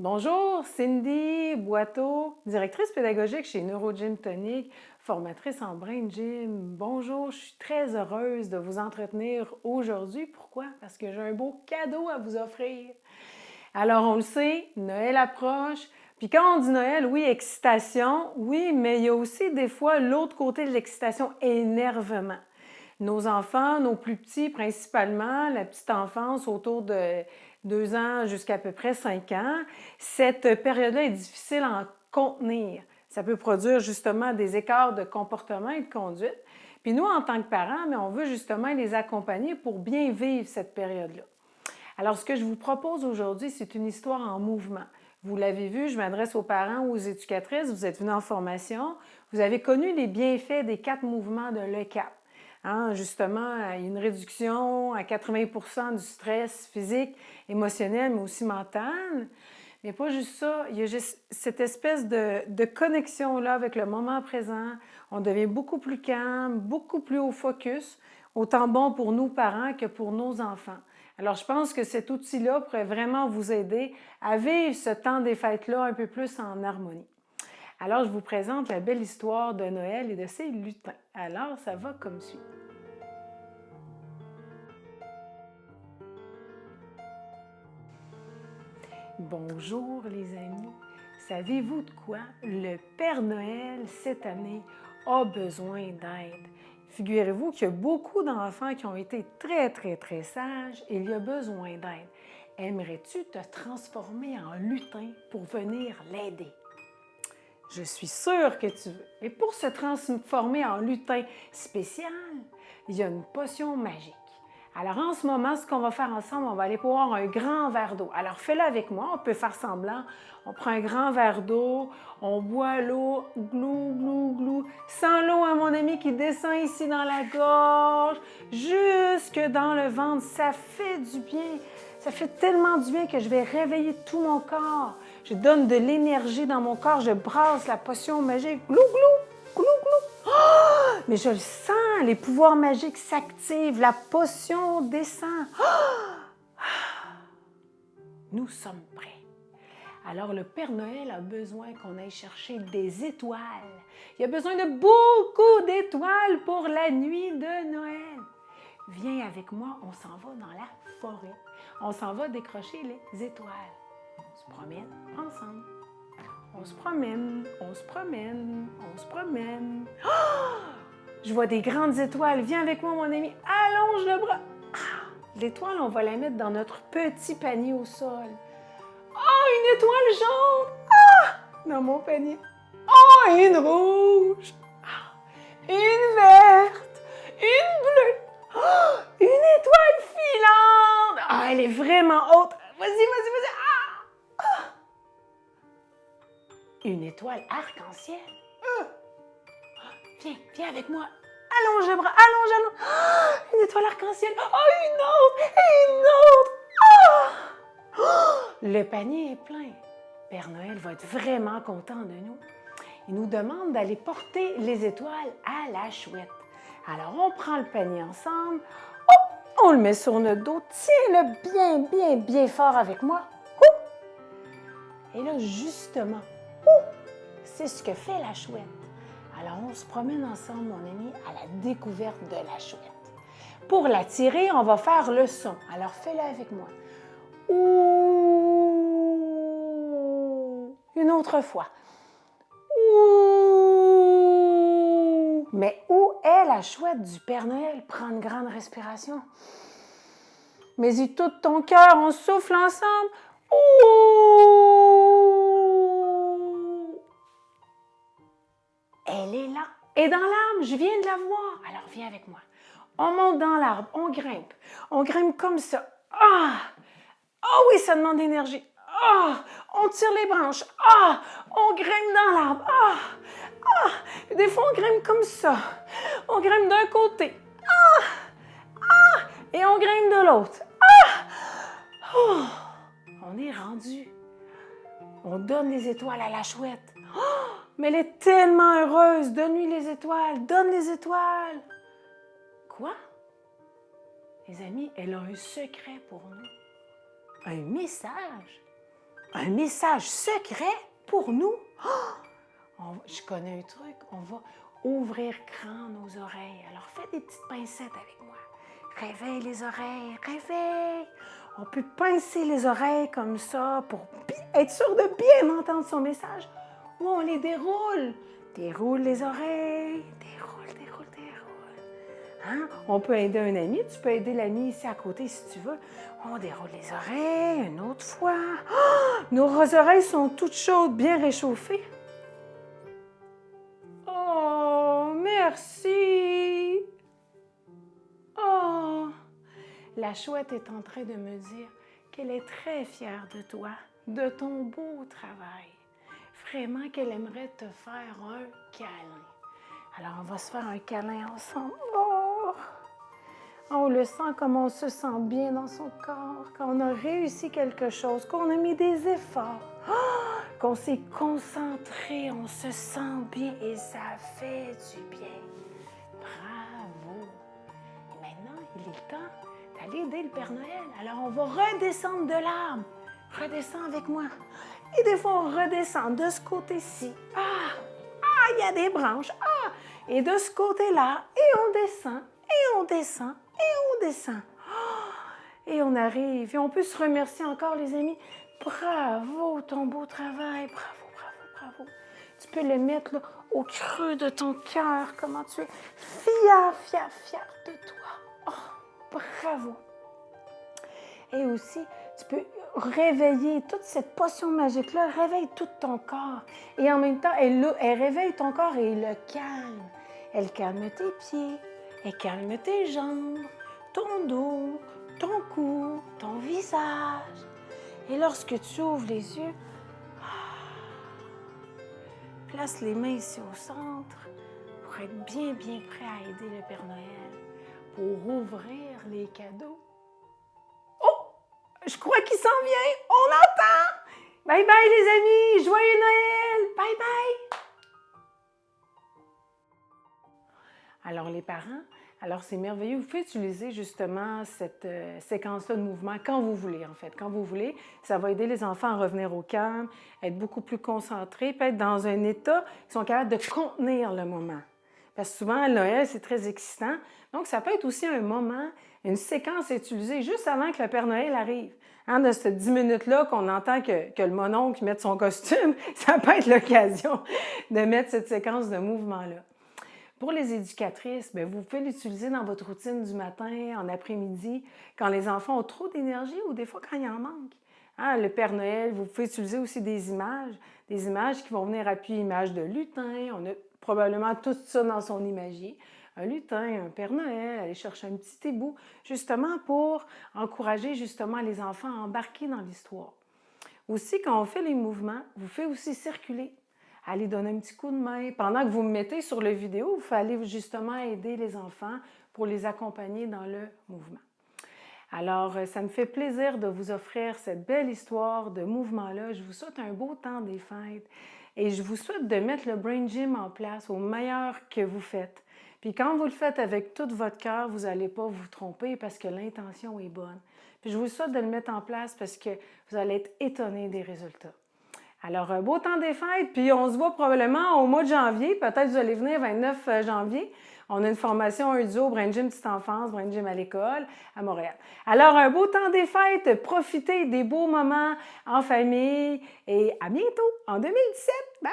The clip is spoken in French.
Bonjour, Cindy Boiteau, directrice pédagogique chez NeuroGym Tonic, formatrice en Brain Gym. Bonjour, je suis très heureuse de vous entretenir aujourd'hui. Pourquoi? Parce que j'ai un beau cadeau à vous offrir. Alors, on le sait, Noël approche. Puis quand on dit Noël, oui, excitation, oui, mais il y a aussi des fois l'autre côté de l'excitation, énervement. Nos enfants, nos plus petits principalement, la petite enfance autour de 2 ans jusqu'à peu près 5 ans, cette période-là est difficile à en contenir. Ça peut produire justement des écarts de comportement et de conduite. Puis nous, en tant que parents, mais on veut justement les accompagner pour bien vivre cette période-là. Alors, ce que je vous propose aujourd'hui, c'est une histoire en mouvement. Vous l'avez vu, je m'adresse aux parents ou aux éducatrices, vous êtes venus en formation, vous avez connu les bienfaits des 4 mouvements de l'ECAP. Justement, une réduction à 80% du stress physique, émotionnel, mais aussi mental. Mais pas juste ça, il y a juste cette espèce de connexion-là avec le moment présent. On devient beaucoup plus calme, beaucoup plus au focus, autant bon pour nous parents que pour nos enfants. Alors, je pense que cet outil-là pourrait vraiment vous aider à vivre ce temps des fêtes-là un peu plus en harmonie. Alors, je vous présente la belle histoire de Noël et de ses lutins. Alors, ça va comme suit. Bonjour les amis. Savez-vous de quoi? Le Père Noël, cette année, a besoin d'aide. Figurez-vous qu'il y a beaucoup d'enfants qui ont été très sages et il y a besoin d'aide. Aimerais-tu te transformer en lutin pour venir l'aider? Je suis sûre que tu veux. Et pour se transformer en lutin spécial, il y a une potion magique. Alors en ce moment, ce qu'on va faire ensemble, on va aller boire un grand verre d'eau. Alors fais-le avec moi, on peut faire semblant. On prend un grand verre d'eau, on boit l'eau, glou. Sans l'eau, hein, mon ami, qui descend ici dans la gorge, jusque dans le ventre. Ça fait du bien. Ça fait tellement du bien que je vais réveiller tout mon corps. Je donne de l'énergie dans mon corps, je brasse la potion magique. Glou. Oh! Mais je le sens, les pouvoirs magiques s'activent, la potion descend. Oh! Nous sommes prêts. Alors le Père Noël a besoin qu'on aille chercher des étoiles. Il a besoin de beaucoup d'étoiles pour la nuit de Noël. Viens avec moi, on s'en va dans la forêt. On s'en va décrocher les étoiles. On se promène ensemble. On se promène. Je vois des grandes étoiles. Viens avec moi, mon ami. Allonge le bras. L'étoile, on va la mettre dans notre petit panier au sol. Une étoile jaune. Dans mon panier. Une rouge. Une verte. Une bleue. Une étoile filante. Elle est vraiment haute. Vas-y. Une étoile arc-en-ciel. Viens avec moi. Allonge le bras, allonge. Une étoile arc-en-ciel. Une autre. Le panier est plein. Père Noël va être vraiment content de nous. Il nous demande d'aller porter les étoiles à la chouette. Alors, on prend le panier ensemble. On le met sur notre dos. Tiens-le bien fort avec moi. Et là, justement, c'est ce que fait la chouette. Alors, on se promène ensemble, mon ami, à la découverte de la chouette. Pour l'attirer, on va faire le son. Alors, fais-le avec moi. Ouh! Une autre fois. Ouh! Mais où est la chouette du Père Noël? Prends une grande respiration. Mets-y tout ton cœur, on souffle ensemble. Ouh! Elle est là. Et dans l'arbre, je viens de la voir. Alors, viens avec moi. On monte dans l'arbre, on grimpe. On grimpe comme ça. Oui, ça demande d'énergie. On tire les branches. On grimpe dans l'arbre. Des fois, on grimpe comme ça. On grimpe d'un côté. Et on grimpe de l'autre. On est rendu. On donne les étoiles à la chouette. Mais elle est tellement heureuse. Donne-lui les étoiles. Donne les étoiles. Quoi? Les amis, elle a un secret pour nous. Un message. Un message secret pour nous? Je connais un truc, on va ouvrir grand nos oreilles. Alors fais des petites pincettes avec moi. Réveille les oreilles, réveille. On peut pincer les oreilles comme ça pour être sûr de bien entendre son message. Ou on les déroule. Déroule les oreilles, déroule, déroule, déroule. Hein? On peut aider un ami, tu peux aider l'ami ici à côté si tu veux. On déroule les oreilles une autre fois. Oh, nos oreilles sont toutes chaudes, bien réchauffées. Oh, merci. Oh, la chouette est en train de me dire qu'elle est très fière de toi, de ton beau travail. Vraiment qu'elle aimerait te faire un câlin. Alors, on va se faire un câlin ensemble. Oh, on le sent comme on se sent bien dans son corps, quand on a réussi quelque chose, qu'on a mis des efforts, qu'on s'est concentré, on se sent bien et ça fait du bien. Bravo! Et maintenant, il est temps d'aller aider le Père Noël. Alors, on va redescendre de l'arbre. Redescends avec moi. Et des fois, on redescend de ce côté-ci. Il y a des branches. Et de ce côté-là. Et on descend, et on descend, et on descend. Et on arrive. Et on peut se remercier encore, les amis. Bravo, ton beau travail. Bravo, bravo, bravo. Tu peux le mettre là, au creux de ton cœur. Comment tu es fier, fier, fier de toi. Oh, bravo. Et aussi, tu peux réveiller toute cette potion magique-là, réveille tout ton corps. Et en même temps, elle réveille ton corps et le calme. Elle calme tes pieds, elle calme tes jambes, ton dos, ton cou, ton visage. Et lorsque tu ouvres les yeux, place les mains ici au centre pour être bien, bien prêt à aider le Père Noël pour ouvrir les cadeaux. Je crois qu'il s'en vient. On l'entend. Bye bye les amis. Joyeux Noël. Bye bye. Alors les parents, alors c'est merveilleux. Vous pouvez utiliser justement cette séquence-là de mouvement quand vous voulez en fait. Quand vous voulez, ça va aider les enfants à revenir au calme, être beaucoup plus concentrés, puis être dans un état qui sont capables de contenir le moment. Parce que souvent, Noël, c'est très excitant. Donc, ça peut être aussi un moment, une séquence à utiliser juste avant que le Père Noël arrive. Hein, de ces 10 minutes-là qu'on entend que le mononcle mette son costume, ça peut être l'occasion de mettre cette séquence de mouvement-là. Pour les éducatrices, bien, vous pouvez l'utiliser dans votre routine du matin, en après-midi, quand les enfants ont trop d'énergie ou des fois quand il en manque. Hein, le Père Noël, vous pouvez utiliser aussi des images qui vont venir appuyer images de lutin. On a probablement tout ça dans son imagier. Un lutin, un Père Noël, aller chercher un petit ébout, justement pour encourager justement les enfants à embarquer dans l'histoire. Aussi, quand on fait les mouvements, vous faites aussi circuler. Allez donner un petit coup de main. Pendant que vous me mettez sur la vidéo, vous allez justement aider les enfants pour les accompagner dans le mouvement. Alors, ça me fait plaisir de vous offrir cette belle histoire de mouvement-là. Je vous souhaite un beau temps des fêtes et je vous souhaite de mettre le Brain Gym en place au meilleur que vous faites. Puis quand vous le faites avec tout votre cœur, vous n'allez pas vous tromper parce que l'intention est bonne. Puis je vous souhaite de le mettre en place parce que vous allez être étonnés des résultats. Alors, un beau temps des fêtes, puis on se voit probablement au mois de janvier. Peut-être que vous allez venir 29 janvier. On a une formation, un duo, Brain Gym Petite Enfance, Brain Gym à l'école, à Montréal. Alors, un beau temps des fêtes, profitez des beaux moments en famille et à bientôt en 2017. Bye!